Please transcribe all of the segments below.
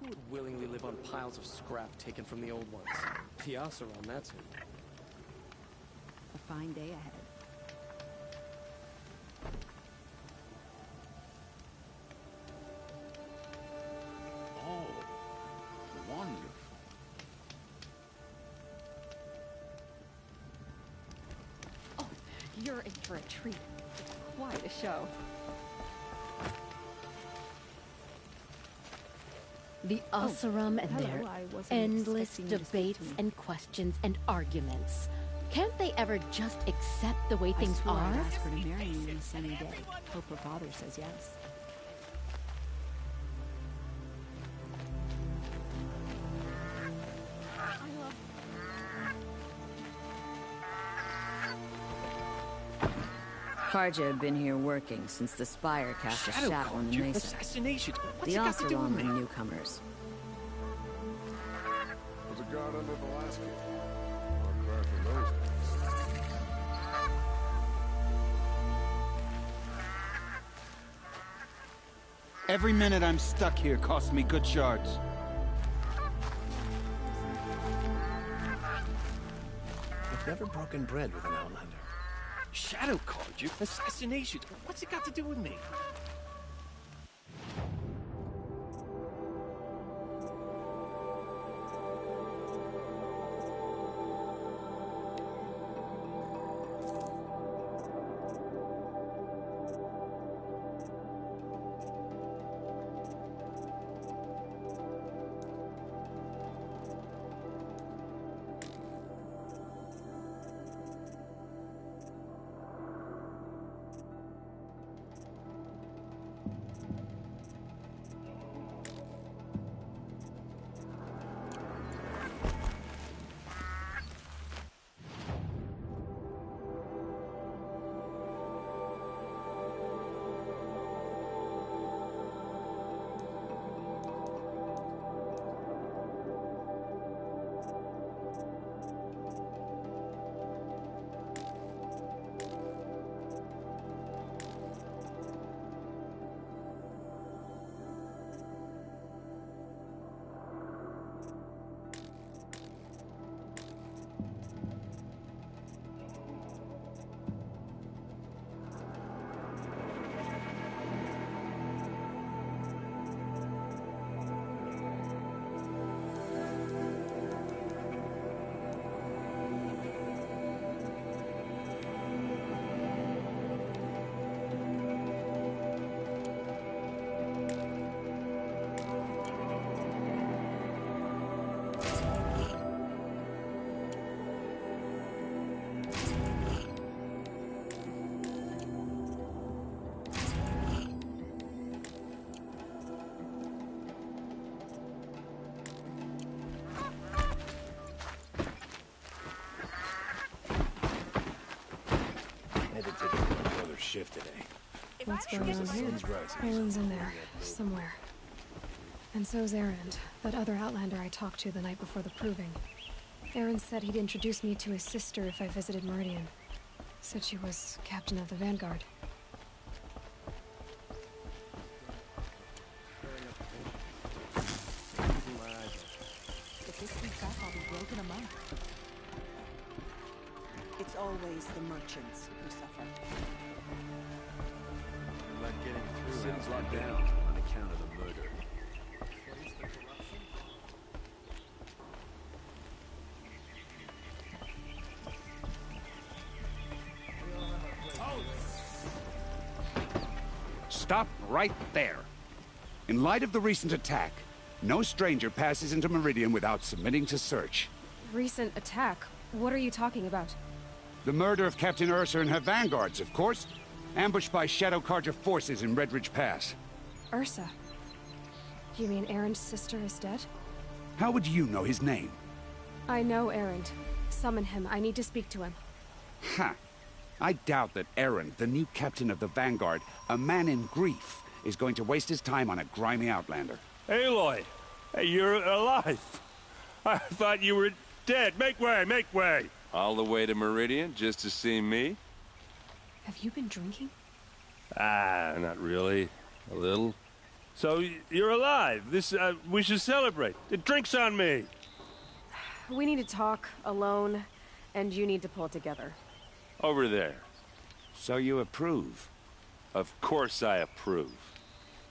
Who would willingly live on piles of scrap taken from the old ones? The Oseram, that's who. A fine day ahead. Oh, wonderful. Oh, you're in for a treat. Quite a show. The Oseram and hello, their I wasn't endless expecting you to speak debates to me. and questions and arguments. Can't they ever just accept the way things I swore I'd are? ask her to marry me on a sunny day. Hope her father says yes. Karja had been here working since the Spire cast a shadow on the Mesa. Assassination. What's The it got to do with Oseram me? were newcomers. Was a god under the last king. Far cry from those days. Every minute I'm stuck here costs me good shards. I've never broken bread with an outlander. Shadow called you? Assassination. What's it got to do with me? Had to take another shift today. What's going on here? Sun's rising. Erland's in there, somewhere. And so's Erend, that other outlander I talked to the night before the proving. Erend said he'd introduce me to his sister if I visited Meridian. Said she was captain of the Vanguard. It's always the merchants who suffer. Like getting through. City's locked down on account of the murder. Stop right there. In light of the recent attack, no stranger passes into Meridian without submitting to search. Recent attack? What are you talking about? The murder of Captain Ursa and her vanguards, of course. Ambushed by Shadow Carja forces in Redridge Pass. Ursa? You mean Erend's sister is dead? How would you know his name? I know Erend. Summon him. I need to speak to him. Ha! I doubt that Erend, the new captain of the Vanguard, a man in grief, is going to waste his time on a grimy outlander. Aloy! Hey, you're alive! I thought you were dead. Make way, make way! All the way to Meridian just to see me? Have you been drinking? Ah, not really. A little. So you're alive. We should celebrate. The drink's on me. We need to talk alone, and you need to pull it together. Over there. So you approve? Of course I approve.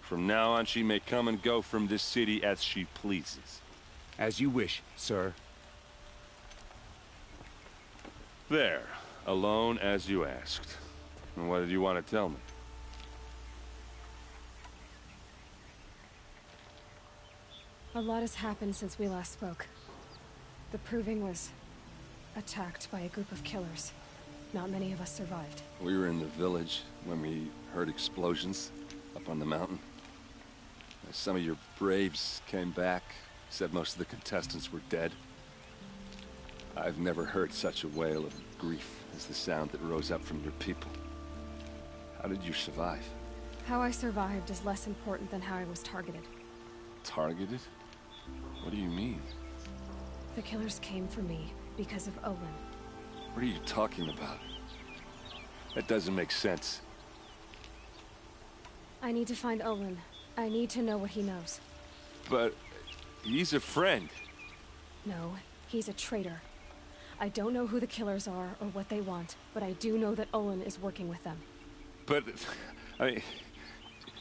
From now on, she may come and go from this city as she pleases. As you wish, sir. There. Alone as you asked. And what did you want to tell me? A lot has happened since we last spoke. The Proving was attacked by a group of killers. Not many of us survived. We were in the village when we heard explosions up on the mountain. Some of your braves came back, said most of the contestants were dead. I've never heard such a wail of grief as the sound that rose up from your people. How did you survive? How I survived is less important than how I was targeted. Targeted? What do you mean? The killers came for me because of Olin. What are you talking about? That doesn't make sense. I need to find Olin. I need to know what he knows. But he's a friend. No, he's a traitor. I don't know who the killers are or what they want, but I do know that Olin is working with them. But, I mean,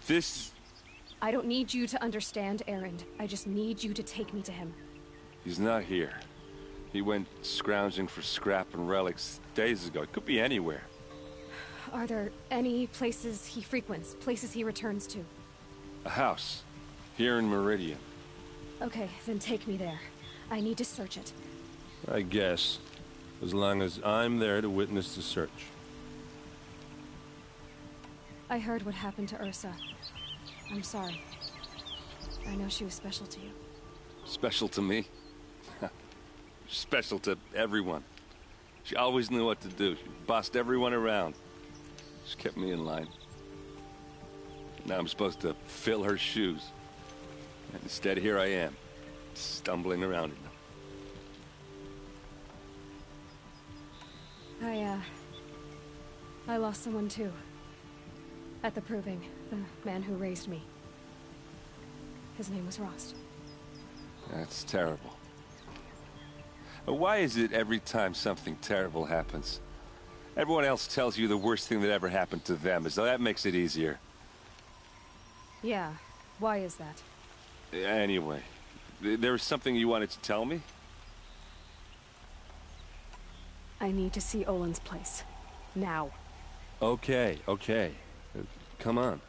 this... I don't need you to understand, Erend. I just need you to take me to him. He's not here. He went scrounging for scrap and relics days ago. It could be anywhere. Are there any places he frequents, places he returns to? A house. Here in Meridian. Okay, then take me there. I need to search it. I guess. As long as I'm there to witness the search. I heard what happened to Ursa. I'm sorry. I know she was special to you. Special to me? Special to everyone. She always knew what to do. She bossed everyone around. She kept me in line. Now I'm supposed to fill her shoes. And instead, here I am, stumbling around in them. I lost someone too. At the Proving, the man who raised me. His name was Rost. That's terrible. Why is it every time something terrible happens, everyone else tells you the worst thing that ever happened to them, as though that makes it easier? Yeah, why is that? Anyway, there was something you wanted to tell me? I need to see Olin's place. Now. Okay. Come on.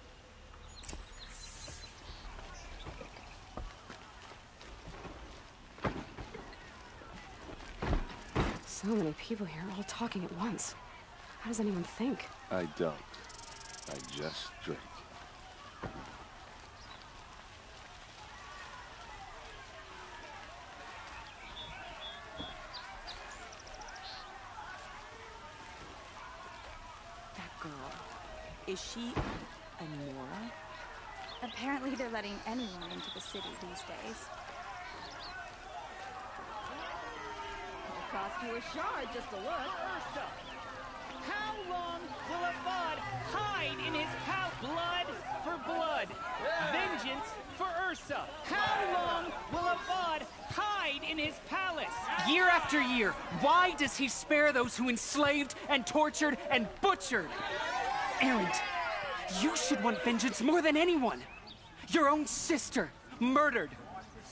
So many people here, all talking at once. How does anyone think? I don't. I just drink. That girl. Is she a Nora? Apparently they're letting anyone into the city these days. It'll cost you a shard just to look. Ursa! How long will a bud hide in his house? Blood for blood. Vengeance for Ursa. How long will a bud hide in his palace? Year after year, why does he spare those who enslaved and tortured and butchered? Erend, you should want vengeance more than anyone. Your own sister, murdered,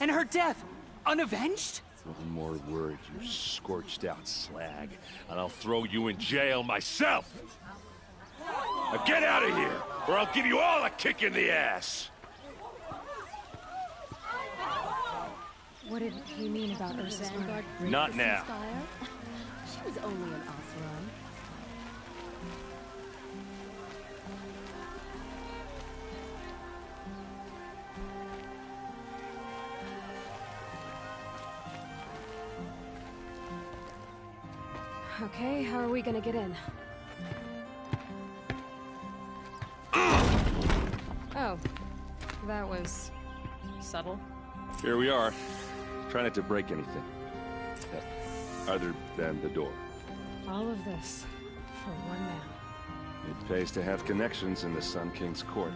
and her death, unavenged? One more word, you scorched out slag, and I'll throw you in jail myself! Now get out of here, or I'll give you all a kick in the ass! What did he mean about Ursa's murder? Not now. She was only an Oseram. Okay, how are we gonna get in? Oh, that was subtle. Here we are. Try not to break anything. Other than the door. All of this for one man. It pays to have connections in the Sun King's court.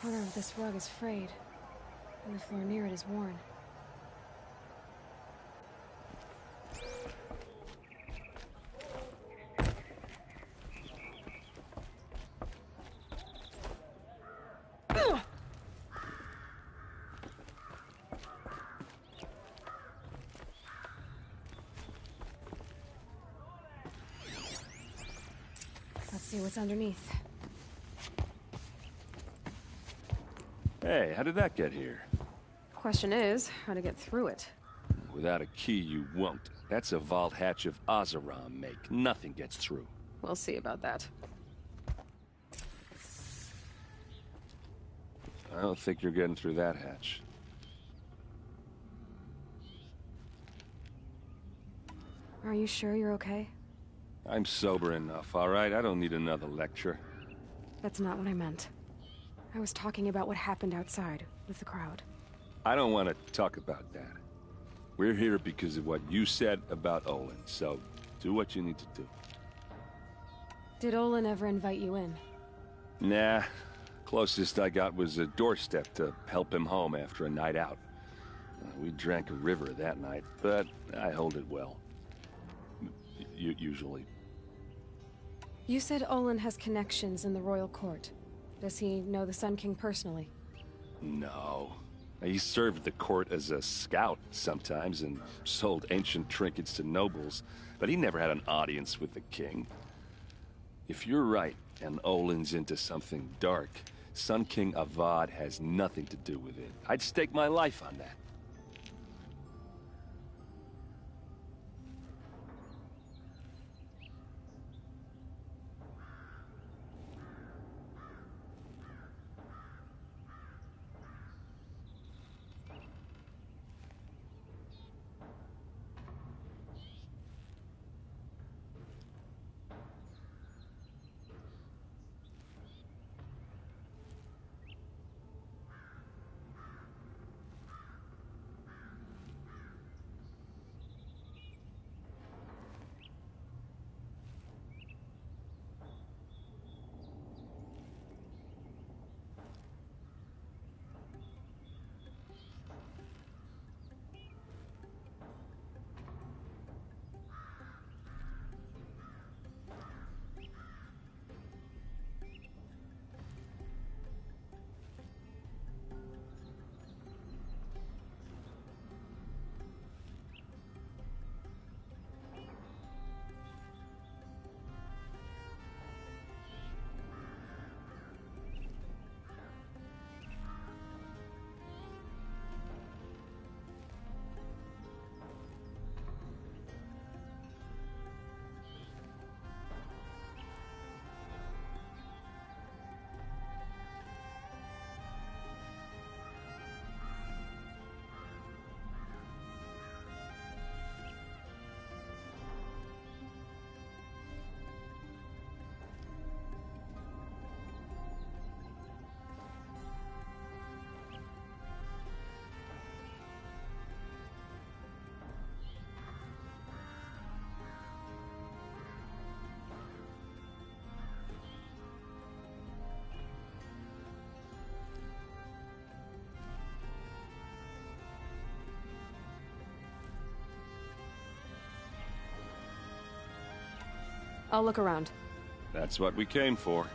corner of this rug is frayed, and the floor near it is worn. Let's see what's underneath. Hey, how did that get here? Question is, how to get through it. Without a key, you won't. That's a vault hatch of Oseram make. Nothing gets through. We'll see about that. I don't think you're getting through that hatch. Are you sure you're okay? I'm sober enough, all right? I don't need another lecture. That's not what I meant. I was talking about what happened outside, with the crowd. I don't want to talk about that. We're here because of what you said about Olin, so do what you need to do. Did Olin ever invite you in? Nah. Closest I got was a doorstep to help him home after a night out. We drank a river that night, but I hold it well. Usually. You said Olin has connections in the royal court. Does he know the Sun King personally? No. He served the court as a scout sometimes and sold ancient trinkets to nobles, but he never had an audience with the king. If you're right, and Olin's into something dark, Sun King Avad has nothing to do with it. I'd stake my life on that. I'll look around. That's what we came for.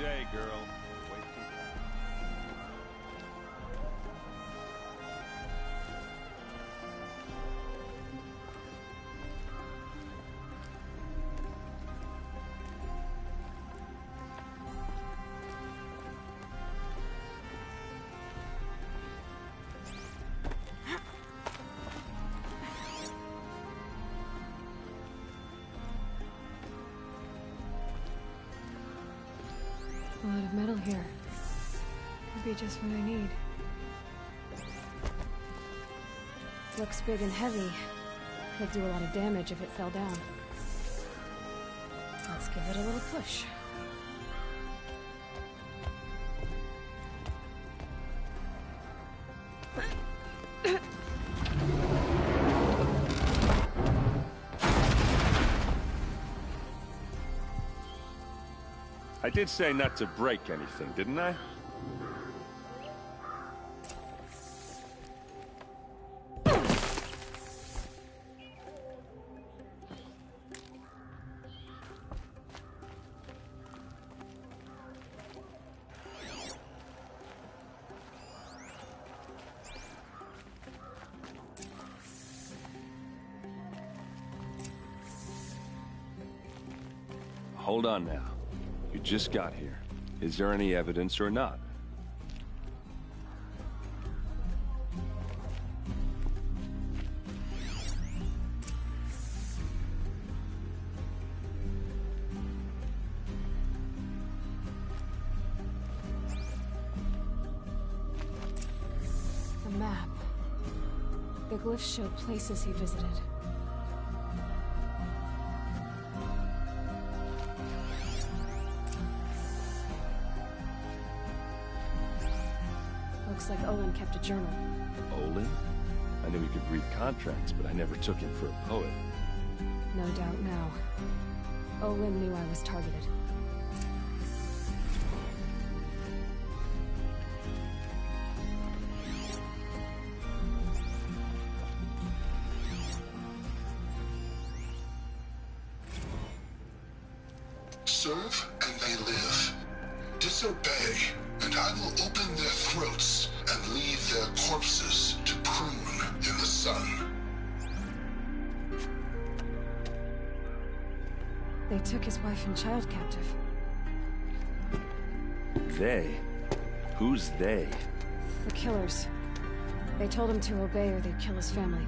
day, girl. Wasting time. A lot of metal here. Could be just what I need. Looks big and heavy. Could do a lot of damage if it fell down. Let's give it a little push. I did say not to break anything, didn't I? Hold on now. You just got here. Is there any evidence or not? A map. The glyphs show places he visited. Looks like Olin kept a journal. Olin? I knew he could read contracts, but I never took him for a poet. No doubt now. Olin knew I was targeted. Serve and they live. Disobey, and I will open their throats and leave their corpses to prune in the sun. They took his wife and child captive. They? Who's they? The killers. They told him to obey or they'd kill his family.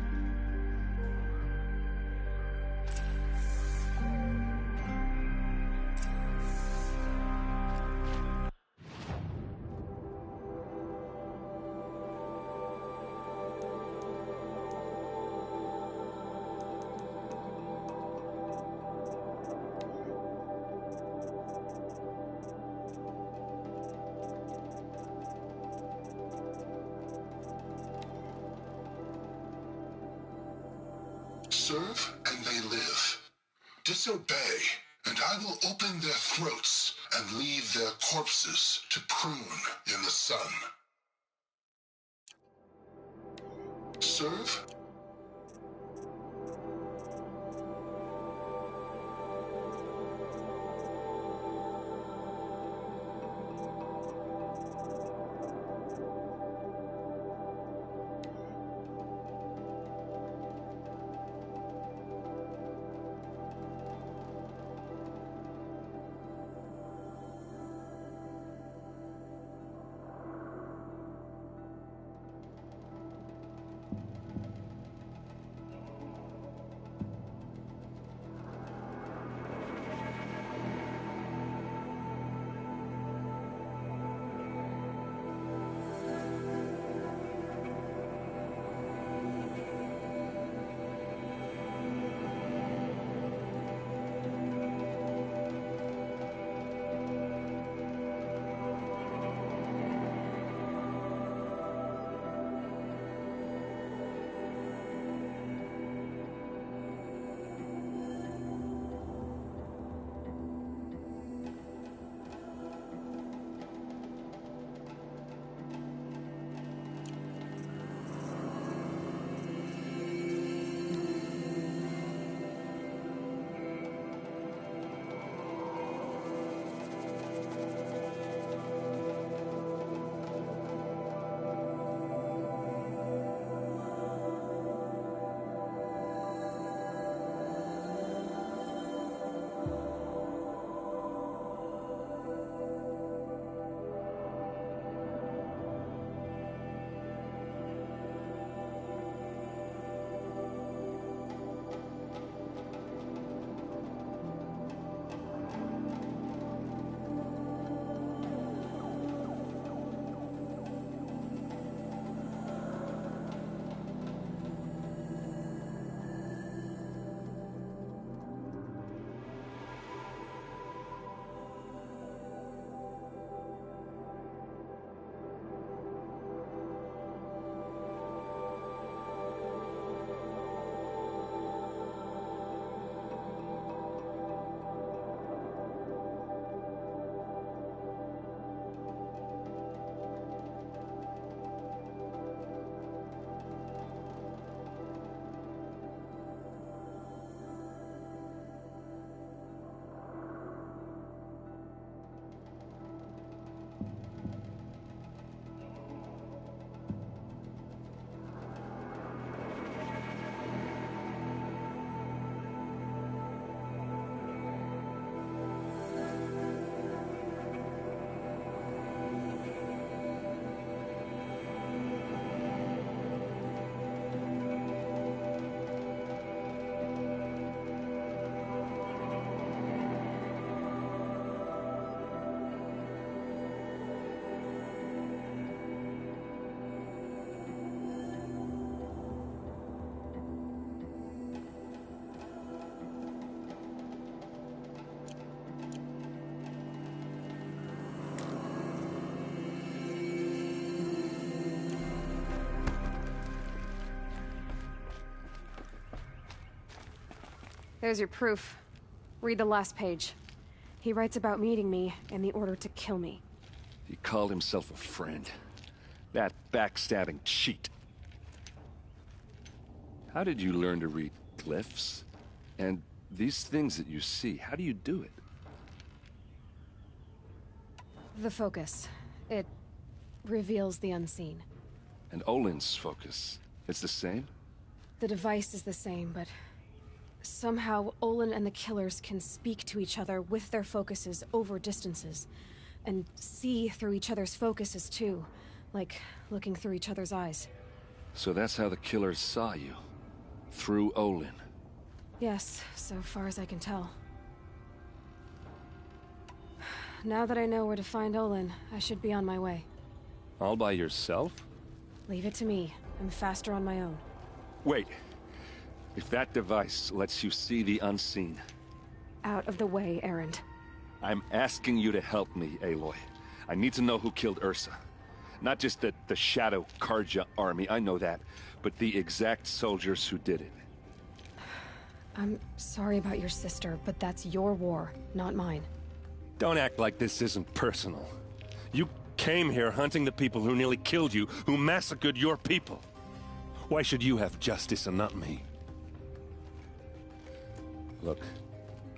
Serve and they live. Disobey, and I will open their throats and leave their corpses to prune in the sun. Serve. There's your proof. Read the last page. He writes about meeting me and the order to kill me. He called himself a friend. That backstabbing cheat. How did you learn to read glyphs? And these things that you see, how do you do it? The focus. It reveals the unseen. And Olin's focus, it's the same? The device is the same, but somehow Olin and the killers can speak to each other with their focuses over distances. And see through each other's focuses too. Like looking through each other's eyes. So that's how the killers saw you? Through Olin? Yes, so far as I can tell. Now that I know where to find Olin, I should be on my way. All by yourself? Leave it to me. I'm faster on my own. Wait. If that device lets you see the unseen... Out of the way, Erend. I'm asking you to help me, Aloy. I need to know who killed Ursa. Not just the Shadow Karja army, I know that, but the exact soldiers who did it. I'm sorry about your sister, but that's your war, not mine. Don't act like this isn't personal. You came here hunting the people who nearly killed you, who massacred your people. Why should you have justice and not me? Look,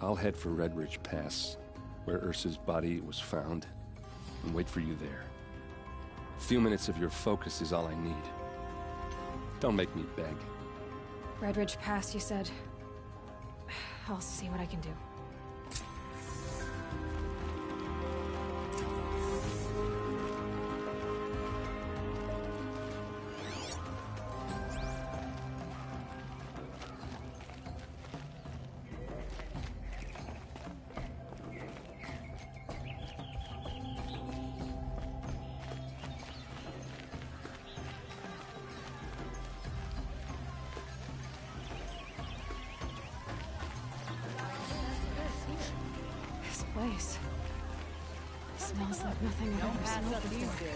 I'll head for Red Ridge Pass, where Ursa's body was found, and wait for you there. A few minutes of your focus is all I need. Don't make me beg. Red Ridge Pass, you said? I'll see what I can do. Place. Smells like nothing I've ever smelled before.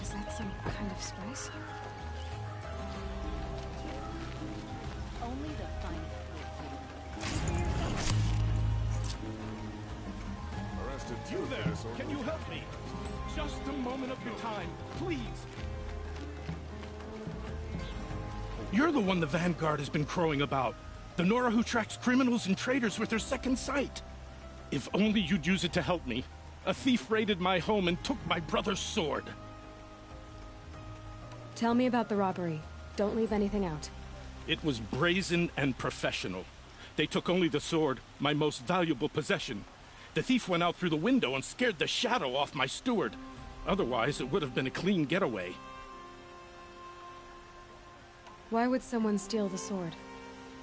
Is that some kind of spice? Only the finest. Arrested You there! Can you help me? Just a moment of your time, please! You're the one the Vanguard has been crowing about. The Nora who tracks criminals and traitors with her second sight. If only you'd use it to help me. A thief raided my home and took my brother's sword. Tell me about the robbery. Don't leave anything out. It was brazen and professional. They took only the sword, my most valuable possession. The thief went out through the window and scared the shadow off my steward. Otherwise, it would have been a clean getaway. Why would someone steal the sword?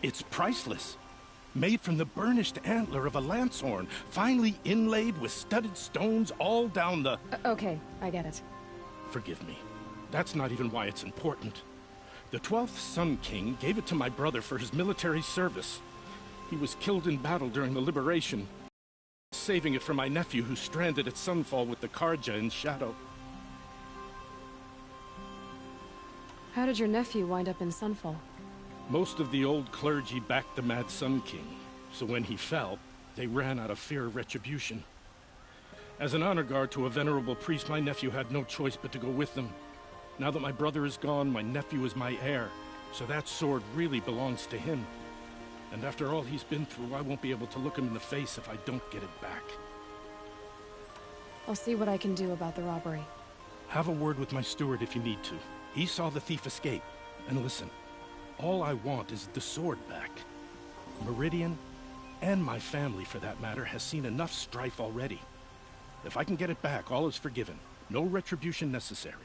It's priceless. Made from the burnished antler of a lancehorn, finely inlaid with studded stones all down the... Okay, I get it. Forgive me. That's not even why it's important. The 12th Sun King gave it to my brother for his military service. He was killed in battle during the Liberation, saving it for my nephew who's stranded at Sunfall with the Karja in Shadow. How did your nephew wind up in Sunfall? Most of the old clergy backed the Mad Sun King, so when he fell, they ran out of fear of retribution. As an honor guard to a venerable priest, my nephew had no choice but to go with them. Now that my brother is gone, my nephew is my heir, so that sword really belongs to him. And after all he's been through, I won't be able to look him in the face if I don't get it back. I'll see what I can do about the robbery. Have a word with my steward if you need to. He saw the thief escape. And listen, all I want is the sword back. Meridian, and my family for that matter, has seen enough strife already. If I can get it back, all is forgiven. No retribution necessary.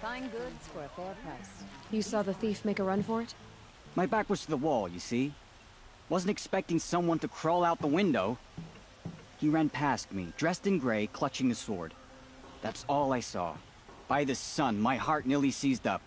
Fine goods for a fair price. You saw the thief make a run for it? My back was to the wall, you see? Wasn't expecting someone to crawl out the window. He ran past me, dressed in gray, clutching the sword. That's all I saw. By the sun, my heart nearly seized up.